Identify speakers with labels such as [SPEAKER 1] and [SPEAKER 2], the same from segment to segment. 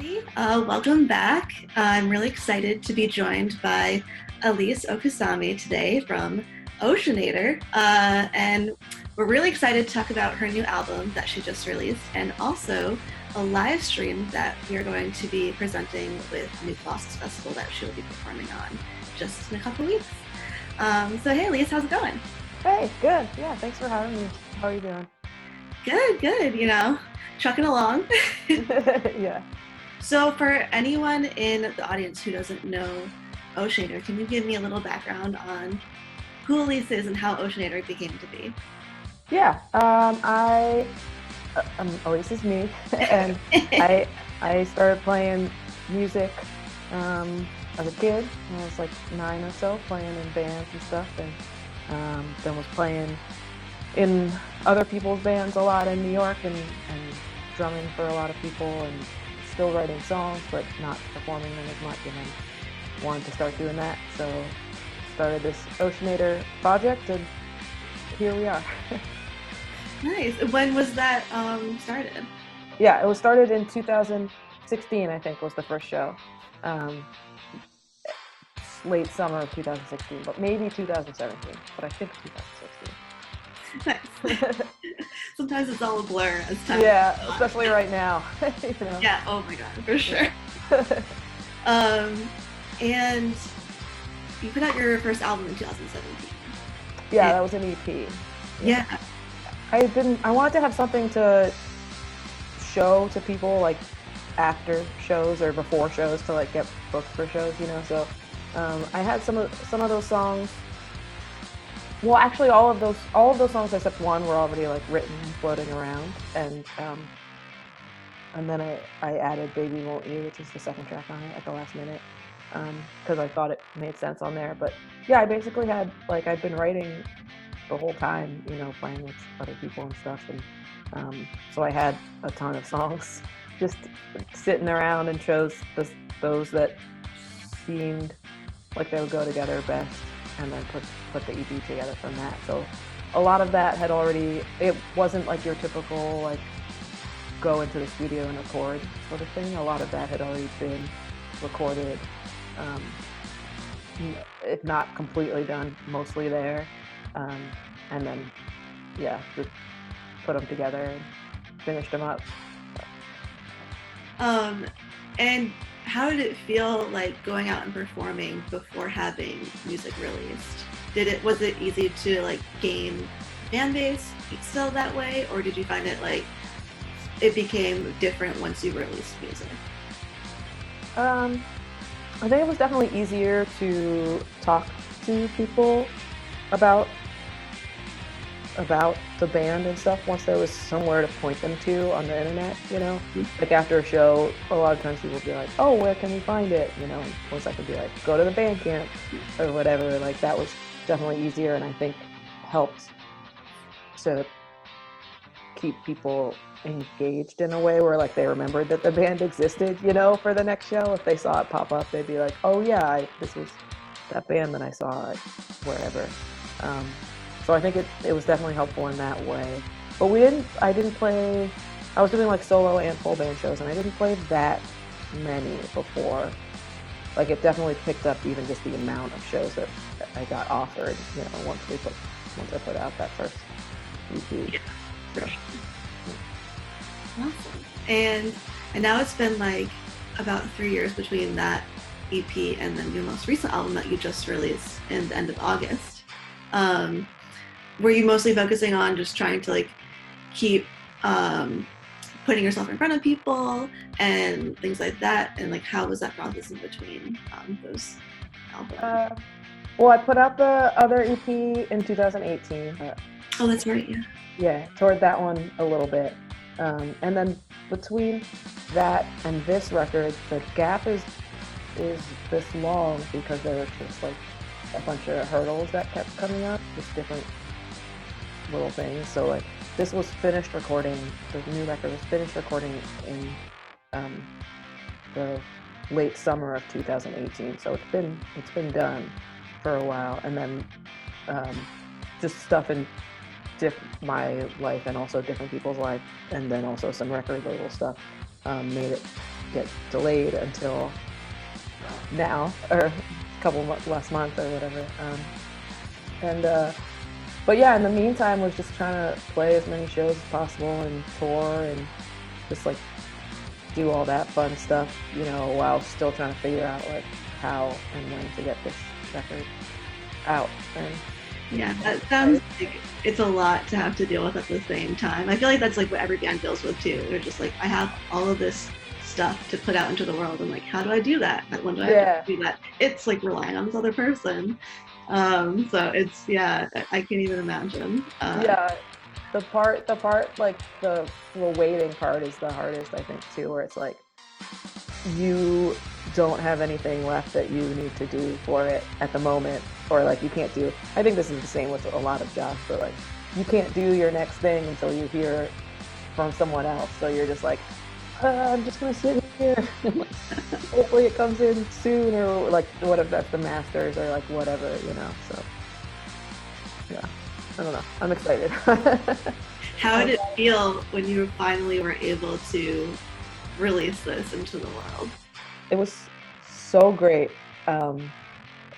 [SPEAKER 1] everybody. Welcome back. I'm really excited to be joined by Elise Okusami today from Oceanator. And we're really excited to talk about her new album that she just released and also a live stream that we are going to be presenting with New Colossus Festival that she will be performing on just in a couple weeks. So hey Elise, how's it going?
[SPEAKER 2] Hey, good. Yeah, thanks for having me. How are you doing?
[SPEAKER 1] Good, trucking along.
[SPEAKER 2] Yeah.
[SPEAKER 1] So for anyone in the audience who doesn't know Oceanator, can you give me a little background on who Elise is and how Oceanator became to be?
[SPEAKER 2] Yeah. Elise is me, and I started playing music as a kid. When I was like 9 or so, playing in bands and stuff, and then was playing in other people's bands a lot in New York, and drumming for a lot of people, and still writing songs, but not performing them as much, and then wanted to start doing that. So started this Oceanator project, and here we are.
[SPEAKER 1] Nice. When was that started?
[SPEAKER 2] Yeah, it was started in 2016, I think, was the first show. Um, Late summer of 2016, but maybe 2017, but I think 2016.
[SPEAKER 1] Nice. Sometimes it's all a blur as time.
[SPEAKER 2] Yeah, especially right now. You know?
[SPEAKER 1] Yeah, oh my god, for sure. And you put out your first album in 2017.
[SPEAKER 2] Yeah, that was an EP.
[SPEAKER 1] Yeah.
[SPEAKER 2] I wanted to have something to show to people, like after shows or before shows, to like get booked for shows, you know. So I had some of those songs. Well, actually, all of those songs except one were already like written, floating around, and then I added "Baby Won't You," which is the second track on it, at the last minute, because I thought it made sense on there. But yeah, I basically had, like, I'd been writing the whole time, you know, playing with other people and stuff, and so I had a ton of songs just sitting around, and chose those that seemed like they would go together best, and then put the EP together from that. So a lot of that had already, it wasn't like your typical like go into the studio and record sort of thing. A lot of that had already been recorded, if not completely done, mostly there, and then yeah, just put them together and finished them up.
[SPEAKER 1] And how did it feel like going out and performing before having music released? Was it easy to like gain a fan base still that way, or did you find it like it became different once you released music?
[SPEAKER 2] I think it was definitely easier to talk to people about the band and stuff once there was somewhere to point them to on the internet, you know. Like after a show, a lot of times people would be like, oh, where can we find it, you know, and once I could be like, go to the Bandcamp or whatever, like that was definitely easier, and I think helped to keep people engaged in a way where like they remembered that the band existed, you know, for the next show. If they saw it pop up, they'd be like, oh yeah, this was that band that I saw at wherever. So I think it was definitely helpful in that way. But I didn't play, I was doing like solo and full band shows, and I didn't play that many before. Like it definitely picked up even just the amount of shows that I got offered, you know, once I put out that first EP.
[SPEAKER 1] Yeah, for sure. Awesome. And now it's been like about 3 years between that EP and then your most recent album that you just released in the end of August. Were you mostly focusing on just trying to like keep putting yourself in front of people and things like that, and like how was that process in between those albums?
[SPEAKER 2] Well, I put out the other EP in 2018.
[SPEAKER 1] Oh, that's right. Yeah.
[SPEAKER 2] Yeah, toured that one a little bit, and then between that and this record, the gap is this long because there was just like a bunch of hurdles that kept coming up, just different little things. So like this was finished recording, the new record was finished recording in the late summer of 2018. So it's been done for a while, and then just stuff in my life and also different people's life, and then also some record label stuff made it get delayed until now, or a couple last month or whatever. And but yeah, in the meantime, was just trying to play as many shows as possible and tour and just like do all that fun stuff, you know, while still trying to figure out like how and when to get this record out. And
[SPEAKER 1] Yeah, that sounds like it's a lot to have to deal with at the same time. I feel like that's like what every band deals with too. They're just like, I have all of this stuff to put out into the world, and like, how do I do that? When do I have to do that? It's like relying on this other person. So it's I can't even imagine.
[SPEAKER 2] Yeah, the part like the waiting part is the hardest, I think, too, where it's like you don't have anything left that you need to do for it at the moment, or like you can't do. I think this is the same with a lot of jobs, but like you can't do your next thing until you hear from someone else. So you're just like, I'm just gonna sit here. Hopefully it comes in soon, or like what if that's the masters or like whatever, you know. So yeah, I don't know. I'm excited.
[SPEAKER 1] How did it feel when you finally were able to release this into the world?
[SPEAKER 2] It was so great.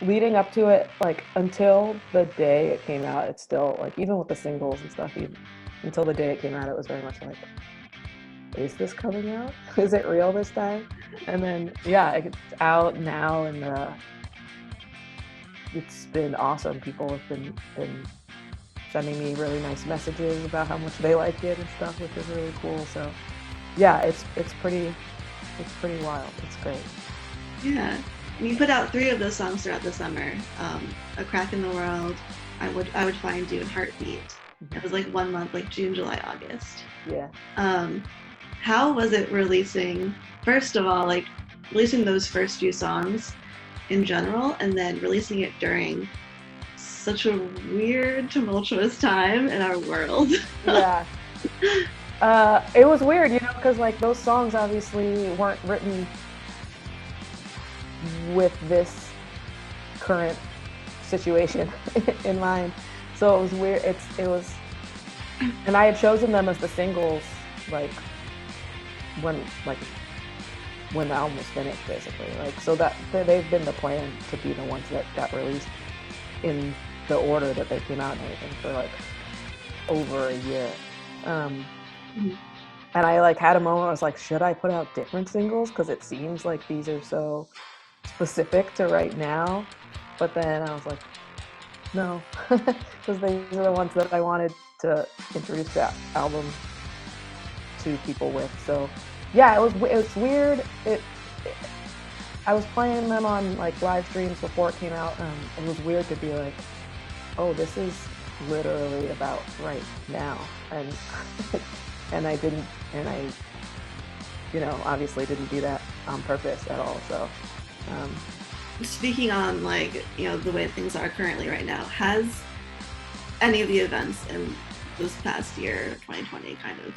[SPEAKER 2] Leading up to it, like until the day it came out, it's still like, even with the singles and stuff, even until the day it came out, it was very much like, is this coming out? Is it real this time? And then yeah, it's out now, and it's been awesome. People have been sending me really nice messages about how much they like it and stuff, which is really cool. So yeah, it's pretty wild. It's great.
[SPEAKER 1] Yeah. And you put out 3 of those songs throughout the summer. A Crack in the World, I would Find You, and Heartbeat. It was like 1 month, like June, July, August.
[SPEAKER 2] Yeah.
[SPEAKER 1] How was it releasing, first of all, like releasing those first few songs in general, and then releasing it during such a weird, tumultuous time in our world?
[SPEAKER 2] Yeah. It was weird, you know, because like those songs obviously weren't written with this current situation in mind. So it was weird. It was, and I had chosen them as the singles, like when the album was finished, basically. Like, so that they've been the plan to be the ones that got released in the order that they came out and everything for like over a year. And I like had a moment where I was like, should I put out different singles? Because it seems like these are so specific to right now. But then I was like, no, because these are the ones that I wanted to introduce that album to people with. So yeah, it was weird. I was playing them on like live streams before it came out. It was weird to be like, oh, this is literally about right now, and I didn't, and I, you know, obviously didn't do that on purpose at all. So
[SPEAKER 1] speaking on like, you know, the way things are currently right now, has any of the events in this past year, 2020, kind of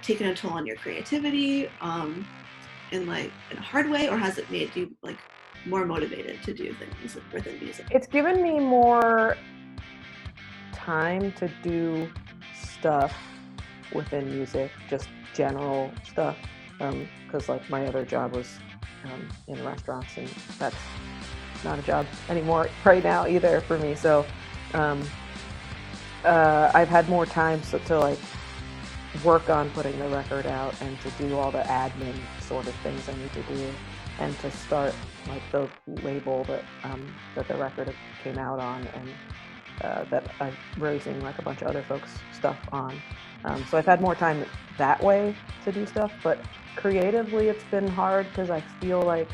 [SPEAKER 1] taken a toll on your creativity in like in a hard way, or has it made you like more motivated to do things within music?
[SPEAKER 2] It's given me more time to do stuff within music, just general stuff, because like my other job was in restaurants, and that's not a job anymore right now either for me. So I've had more time to like work on putting the record out and to do all the admin sort of things I need to do, and to start like the label that that the record came out on, and that I'm releasing like a bunch of other folks' stuff on. So I've had more time that way to do stuff, but creatively it's been hard because I feel like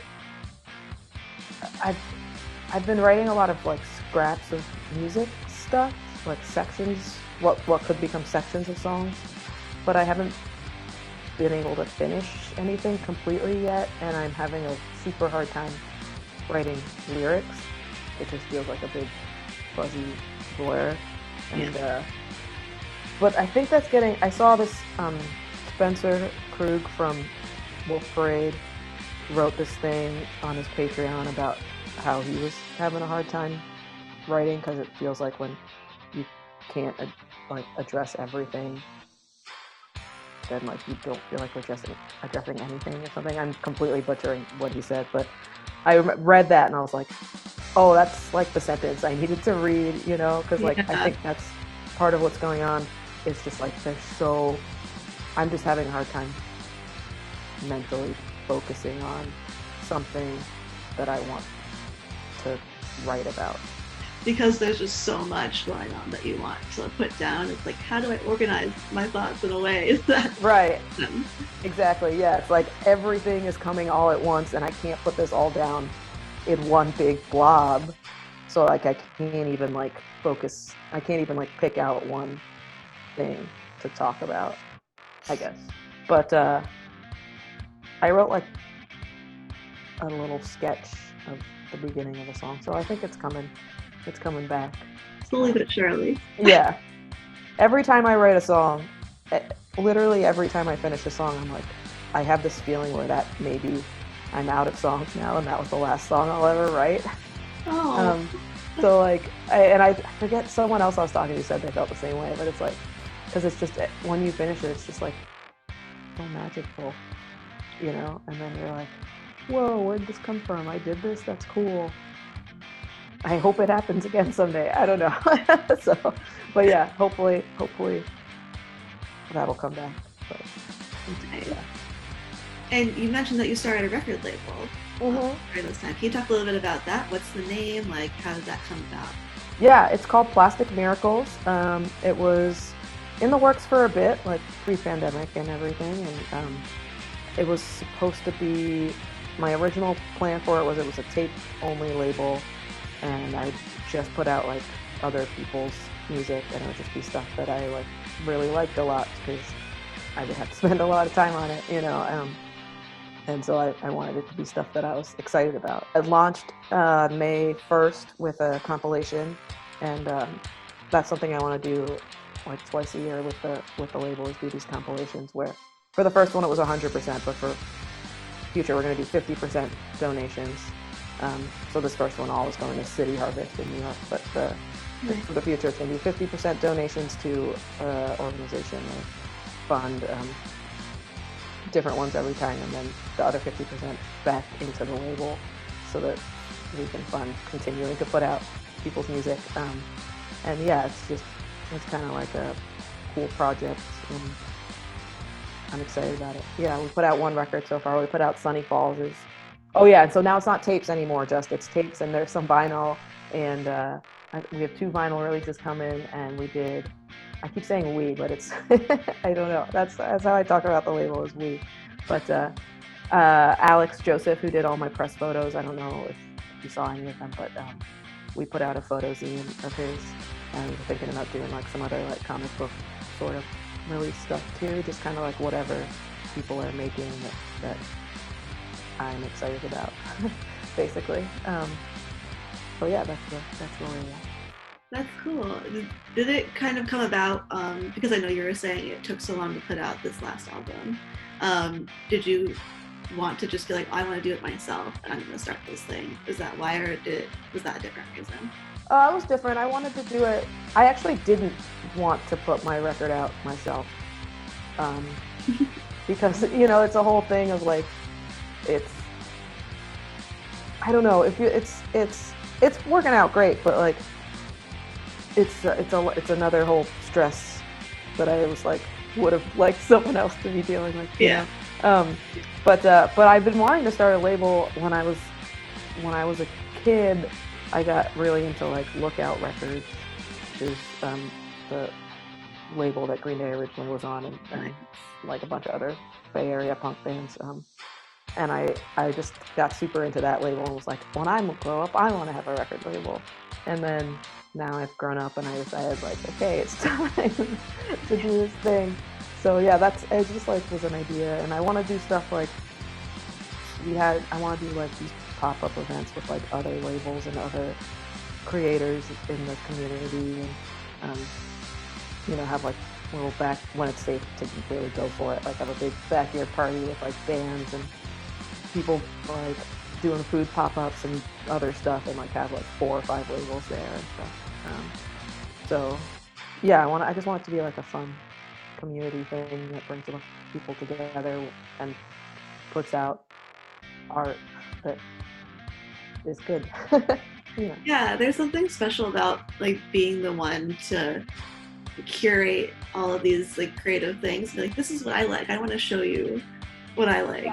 [SPEAKER 2] I've been writing a lot of like scraps of music stuff, like sections, what could become sections of songs, but I haven't been able to finish anything completely yet, and I'm having a super hard time writing lyrics. It just feels like a big fuzzy blur. And but I think that's getting, I saw this Spencer Krug from Wolf Parade wrote this thing on his Patreon about how he was having a hard time writing, because it feels like when you can't like address everything then like you don't feel like addressing anything or something. I'm completely butchering what he said, but I read that and I was like, oh, that's like the sentence I needed to read, you know, because like I think that's part of what's going on. It's just like I'm just having a hard time mentally focusing on something that I want to write about.
[SPEAKER 1] Because there's just so much going on that you want to put down. It's like, how do I organize my thoughts in a way that
[SPEAKER 2] right. Exactly. Yeah, it's like everything is coming all at once, and I can't put this all down in one big blob. So like I can't even like focus. I can't even like pick out one thing to talk about, I guess. But I wrote like a little sketch of the beginning of a song, so I think it's coming. It's coming back.
[SPEAKER 1] slowly but surely.
[SPEAKER 2] Yeah. Every time I write a song, literally every time I finish a song, I'm like, I have this feeling where that maybe I'm out of songs now, and that was the last song I'll ever write.
[SPEAKER 1] Oh.
[SPEAKER 2] So like, I forget someone else I was talking to said they felt the same way, but it's like, because it's just when you finish it, it's just like so magical, you know. And then you're like, whoa, where'd this come from? I did this. That's cool. I hope it happens again someday. I don't know. So, but yeah, hopefully that'll come back. But,
[SPEAKER 1] yeah. And you mentioned that you started a record label during this time. Can you talk a little bit about that? What's the name? Like, how did that come about?
[SPEAKER 2] Yeah, it's called Plastic Miracles. It was in the works for a bit, like pre-pandemic and everything. And it was supposed to be, my original plan for it was a tape-only label. And I just put out like other people's music, and it would just be stuff that I like really liked a lot because I would have to spend a lot of time on it, you know. And so I wanted it to be stuff that I was excited about. I launched May 1st with a compilation, and that's something I want to do like twice a year with the label, is do these compilations where for the first one it was 100%, but for future we're going to do 50% donations. So this first one all is going to City Harvest in New York, but for the future it's going to be 50% donations to organization or fund different ones every time, and then the other 50% back into the label so that we can fund continuing to put out people's music. And yeah, it's kind of like a cool project, and I'm excited about it. Yeah, we put out one record so far. We put out Sunny Falls. Oh yeah, and so now it's not tapes anymore, it's tapes, and there's some vinyl, and we have 2 vinyl releases coming, and we did, I keep saying we, but it's I don't know, that's how I talk about the label, is we. But Alex Joseph, who did all my press photos, I don't know if you saw any of them, but we put out a photo zine of his, and we're thinking about doing like some other like comic book sort of release stuff too, just kind of like whatever people are making that I'm excited about, basically. So yeah, that's where we're at.
[SPEAKER 1] That's cool. Did it kind of come about, because I know you were saying it took so long to put out this last album, did you want to just be like, I want to do it myself and I'm going to start this thing? Is that why, or was that a different reason?
[SPEAKER 2] It was different. I wanted to do it. I actually didn't want to put my record out myself, because you know, it's a whole thing of like, I don't know, if it's working out great, but like it's another whole stress that I was like would have liked someone else to be dealing with.
[SPEAKER 1] Yeah.
[SPEAKER 2] But I've been wanting to start a label when I was a kid. I got really into like Lookout Records, which is the label that Green Day originally was on, and like a bunch of other Bay Area punk bands. And I just got super into that label and was like, when I grow up, I want to have a record label. And then now I've grown up and I decided like, okay, it's time to do this thing. So yeah, it just like was an idea, and I want to do stuff like I want to do like these pop-up events with like other labels and other creators in the community, and you know, have like little when it's safe to really go for it, like have a big backyard party with like bands and people like doing food pop-ups and other stuff, and like have like 4 or 5 labels there and stuff. So yeah, I just want it to be like a fun community thing that brings a bunch of people together and puts out art that is good. Yeah.
[SPEAKER 1] Yeah, there's something special about like being the one to curate all of these like creative things. Be like, this is what I like. I want to show you what I like.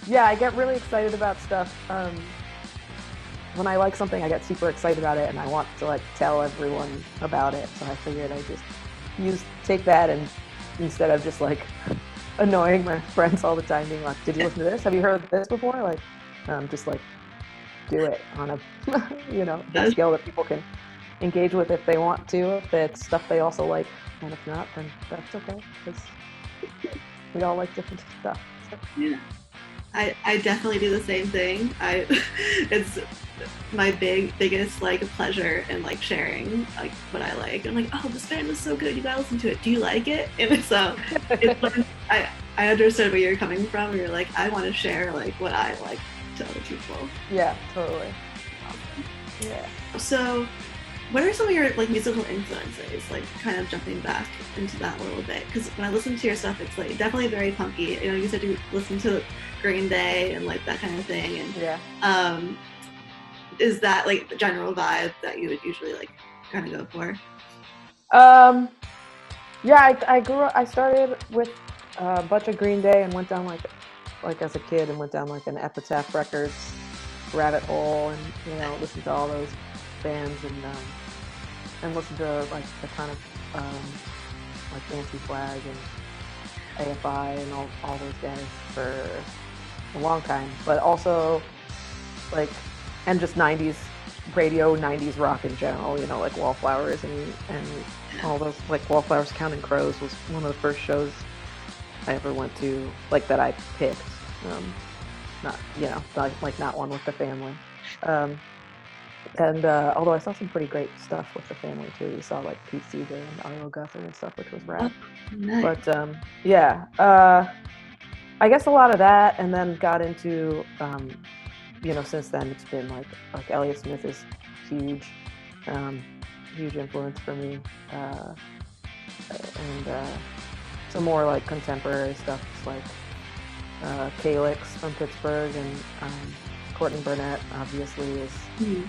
[SPEAKER 2] Yeah, I get really excited about stuff. When I like something, I get super excited about it, and I want to like tell everyone about it. So I figured I just take that, and instead of just like annoying my friends all the time, being like, "Did you listen to this? Have you heard this before?" Like, just like do it on a big scale that people can engage with if they want to, if it's stuff they also like, and if not, then that's okay, because we all like different stuff. So.
[SPEAKER 1] Yeah. I definitely do the same thing. It's my biggest like pleasure in like sharing like what I like. I'm like, oh, this band is so good. You gotta listen to it. Do you like it? And so I understood where you're coming from. You're like, I want to share like what I like to other people.
[SPEAKER 2] Yeah, totally. Yeah.
[SPEAKER 1] So, what are some of your like musical influences? Like, kind of jumping back into that a little bit, because when I listen to your stuff, it's like definitely very punky. You know, you said you listen to Green Day and like that kind of thing, and
[SPEAKER 2] yeah.
[SPEAKER 1] Is that like the general vibe that you would usually like kind of go for?
[SPEAKER 2] Yeah, I grew up. I started with a bunch of Green Day and went down like as a kid and went down like an Epitaph Records rabbit hole, and listened to all those bands and listened to like a ton of like Anti-Flag and AFI and all those guys for a long time, but also like and just 90s radio, 90s rock in general, like Wallflowers and all those, like Wallflowers, Counting Crows was one of the first shows I ever went to, like that I picked. Not not one with the family. And although I saw some pretty great stuff with the family too, we saw like Pete Seeger and Arlo Guthrie and stuff, which was rad.
[SPEAKER 1] Oh, nice.
[SPEAKER 2] But yeah, I guess a lot of that, and then got into since then it's been like Elliott Smith is huge, huge influence for me, and some more like contemporary stuff, like Calyx from Pittsburgh, and Courtney Burnett obviously is.
[SPEAKER 1] Mm-hmm.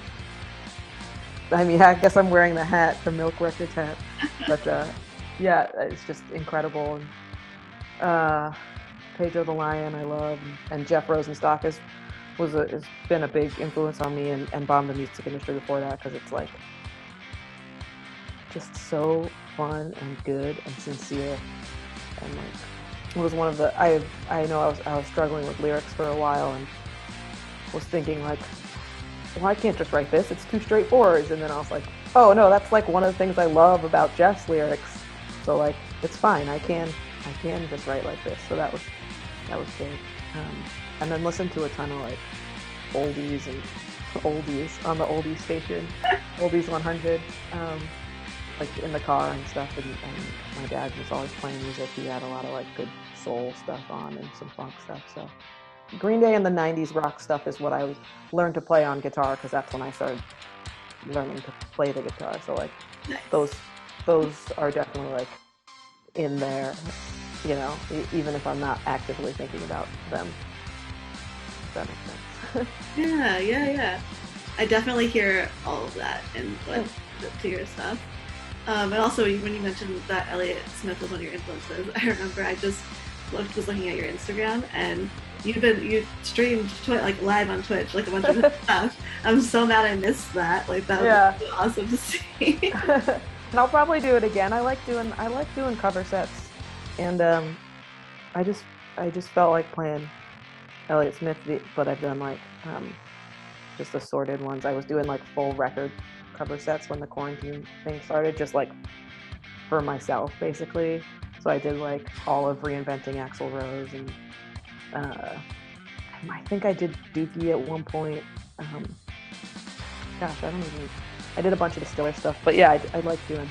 [SPEAKER 2] I mean, I guess I'm wearing the hat, the Milk Records hat, but yeah, it's just incredible. And Pedro the Lion I love, and Jeff Rosenstock has been a big influence on me, and Bomb the Music Industry before that, because it's like just so fun and good and sincere, and like it was one of the I know I was struggling with lyrics for a while and was thinking like, well, I can't just write this, it's too straightforward, and then I was like, oh no, that's like one of the things I love about Jeff's lyrics, so like it's fine, I can just write like this. So that was big. And then listen to a ton of like oldies on the oldies station, Oldies 100, like in the car and stuff. And my dad was always playing music. He had a lot of like good soul stuff on and some funk stuff. So Green Day and the 90s rock stuff is what I learned to play on guitar, because that's when I started learning to play the guitar. So like
[SPEAKER 1] Nice.
[SPEAKER 2] those are definitely like in there, even if I'm not actively thinking about them. If that makes sense.
[SPEAKER 1] Yeah. I definitely hear all of that and like to your stuff. And also when you mentioned that Elliott Smith was one of your influences, I remember I just was looking at your Instagram, and you streamed like live on Twitch like a bunch of stuff. I'm so mad I missed that. Like that was really awesome to see.
[SPEAKER 2] And I'll probably do it again. I like doing cover sets, and I just felt like playing Elliott Smith, but I've done like just assorted ones. I was doing like full record cover sets when the quarantine thing started, just like for myself basically. So I did like all of Reinventing Axl Rose, and I think I did Dookie at one point. I did a bunch of Distiller stuff, but yeah, I like doing.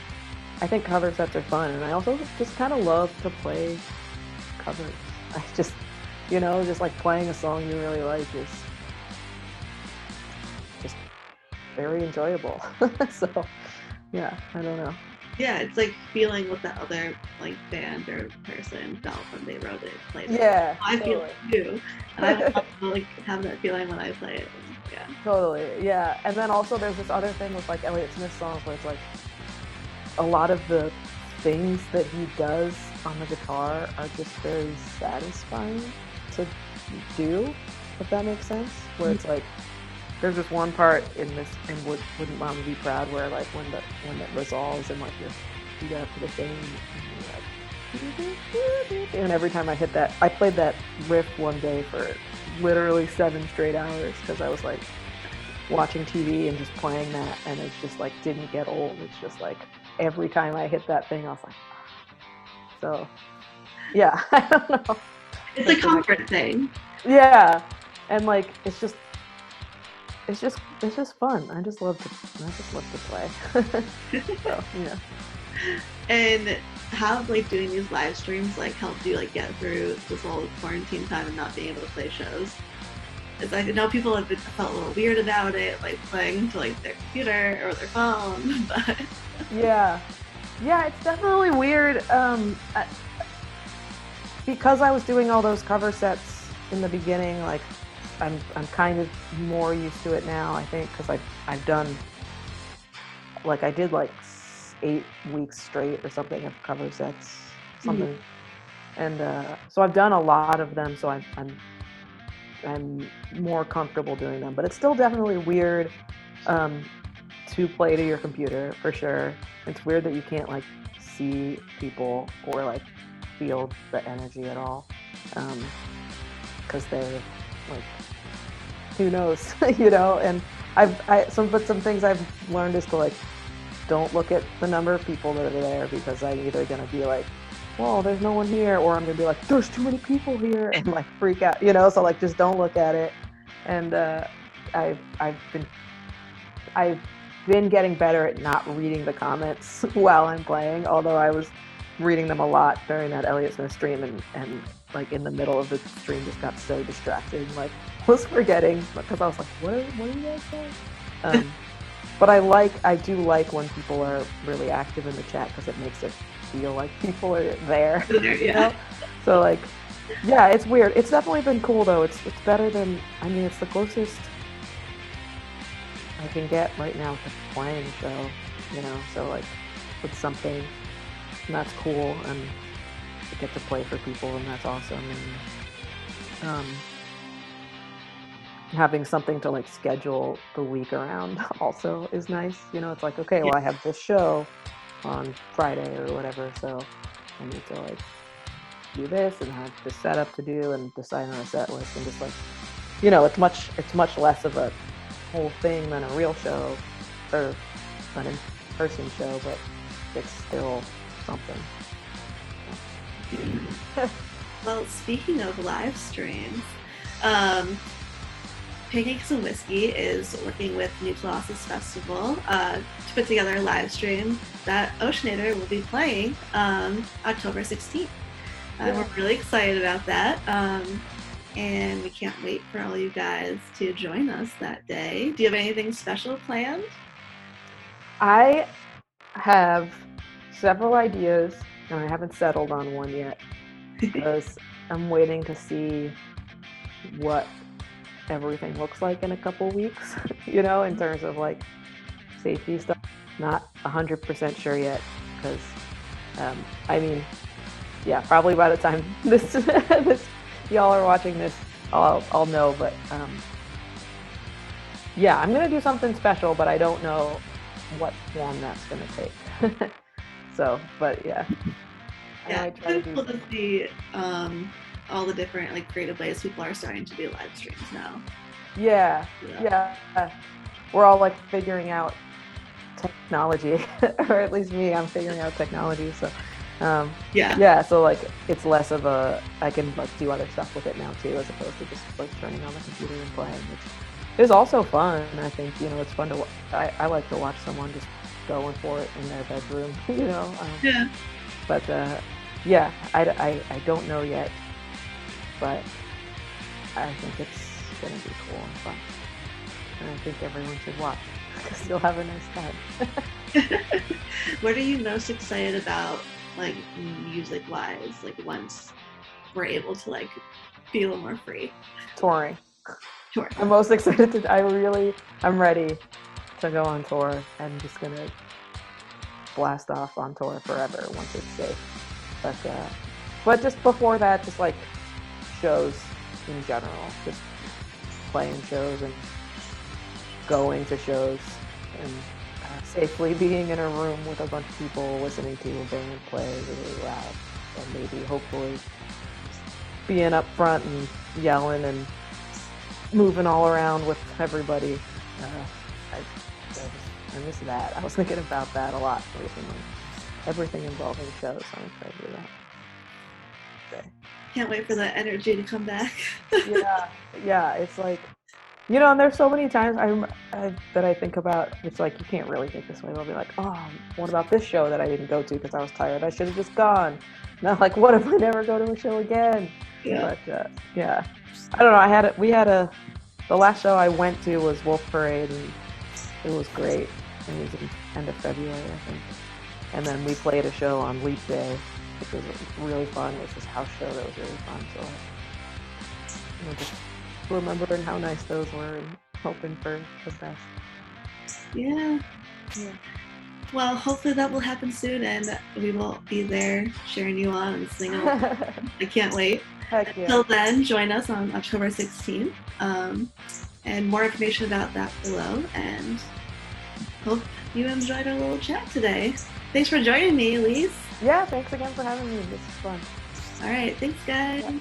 [SPEAKER 2] I think cover sets are fun, and I also just kind of love to play covers. I just, just like playing a song you really like is just very enjoyable. So, yeah, I don't know.
[SPEAKER 1] Yeah, it's like feeling what the other like band or person felt when they wrote it, played it.
[SPEAKER 2] Yeah,
[SPEAKER 1] I feel
[SPEAKER 2] totally.
[SPEAKER 1] it too, and I love to like have that feeling when I play it. And, yeah.
[SPEAKER 2] Totally, yeah. And then also there's this other thing with like Elliott Smith songs where it's like a lot of the things that he does on the guitar are just very satisfying to do, if that makes sense. Where it's like there's this one part in this in Wouldn't Mama Be Proud where like when it resolves and like you get up to the thing and you're like and every time I hit that, I played that riff one day for literally 7 straight hours because I was like watching TV and just playing that, and it's just like didn't get old. It's just like every time I hit that thing, I was like, so yeah, I don't know.
[SPEAKER 1] It's a comfort thing.
[SPEAKER 2] Yeah, and like it's just fun. I just love to play. So yeah.
[SPEAKER 1] And how like doing these live streams like helped you like get through this whole quarantine time and not being able to play shows? It's like I know people have felt a little weird about it, like playing to like their computer or their phone, but
[SPEAKER 2] Yeah, yeah, it's definitely weird. Because I was doing all those cover sets in the beginning, like I'm kind of more used to it now. I think because I've done like I did like 8 weeks straight or something of cover sets, something, and so I've done a lot of them. So I'm more comfortable doing them, but it's still definitely weird to play to your computer for sure. It's weird that you can't like see people or like feel the energy at all because they're like who knows you know. And some things I've learned is to like don't look at the number of people that are there because I'm either gonna be like, well, there's no one here, or I'm gonna be like, there's too many people here, and like freak out, you know. So like just don't look at it. And I've I've been I've been getting better at not reading the comments while I'm playing, although I was reading them a lot during that Elliott Smith stream, and like in the middle of the stream just got so distracted, like was forgetting because I was like, what are you guys saying? But I do like when people are really active in the chat because it makes it feel like people are there, you know? So like, yeah, it's weird. It's definitely been cool though. It's better than, I mean, it's the closest I can get right now to playing a show, you know? So like, it's something, and that's cool, and I get to play for people, and that's awesome. And having something to like schedule the week around also is nice. You know, it's like, okay, well, I have this show on Friday or whatever, so I need to like do this and have this setup to do and decide on a set list, and just like, you know, it's much less of a whole thing than a real show or an in-person show, but it's still something.
[SPEAKER 1] well, speaking of live streams, Pancakes and Whiskey is working with New Colossus Festival to put together a live stream that Oceanator will be playing October 16th. We're really excited about that. And we can't wait for all you guys to join us that day. Do you have anything special planned?
[SPEAKER 2] I have several ideas, and I haven't settled on one yet because I'm waiting to see what everything looks like in a couple weeks, you know, in terms of like safety stuff. Not 100% sure yet because, I mean, yeah, probably by the time this y'all are watching this, I'll know. But yeah, I'm gonna do something special, but I don't know what form that's gonna take. So, but yeah.
[SPEAKER 1] Yeah, it's really cool to see all the different like creative ways people are starting to do live streams now.
[SPEAKER 2] Yeah. We're all like figuring out technology, or at least me, I'm figuring out technology. So so like it's less of a, I can like do other stuff with it now too, as opposed to just like turning on the computer and playing, which is also fun. I think, you know, it's fun to I like to watch someone just going for it in their bedroom, you know. But yeah, I don't know yet, but I think it's gonna be cool and fun, and I think everyone should watch because you'll have a nice time.
[SPEAKER 1] What are you most excited about, like music-wise? Like once we're able to like be a little more free.
[SPEAKER 2] Touring.
[SPEAKER 1] Sure.
[SPEAKER 2] I'm most excited to. I'm ready to go on tour and just gonna blast off on tour forever once it's safe. But just before that, just like shows in general, just playing shows and going to shows and safely being in a room with a bunch of people listening to a band play really loud, and maybe hopefully being up front and yelling and moving all around with everybody. I miss that. I was thinking about that a lot recently. Everything involving shows, I'm excited for that. Okay.
[SPEAKER 1] Can't wait for that energy to come back.
[SPEAKER 2] Yeah, it's like, and there's so many times that I think about, it's like, you can't really think this way. I'll be like, oh, what about this show that I didn't go to because I was tired? I should have just gone. Now, like, what if I never go to a show again?
[SPEAKER 1] Yeah.
[SPEAKER 2] But, yeah. I don't know. The last show I went to was Wolf Parade, and it was great. It was in end of February, I think. And then we played a show on Leap Day, which was really fun. It was this house show that was really fun. So, just remembering how nice those were and hoping for the best.
[SPEAKER 1] Yeah. Well, hopefully that will happen soon, and we will be there cheering you on and singing. I can't wait.
[SPEAKER 2] Heck yeah.
[SPEAKER 1] Until then, join us on October 16th, and more information about that below. And hope you enjoyed our little chat today. Thanks for joining me, Elise.
[SPEAKER 2] Yeah, thanks again for having me. This is fun.
[SPEAKER 1] All right, thanks, guys.
[SPEAKER 2] Yeah.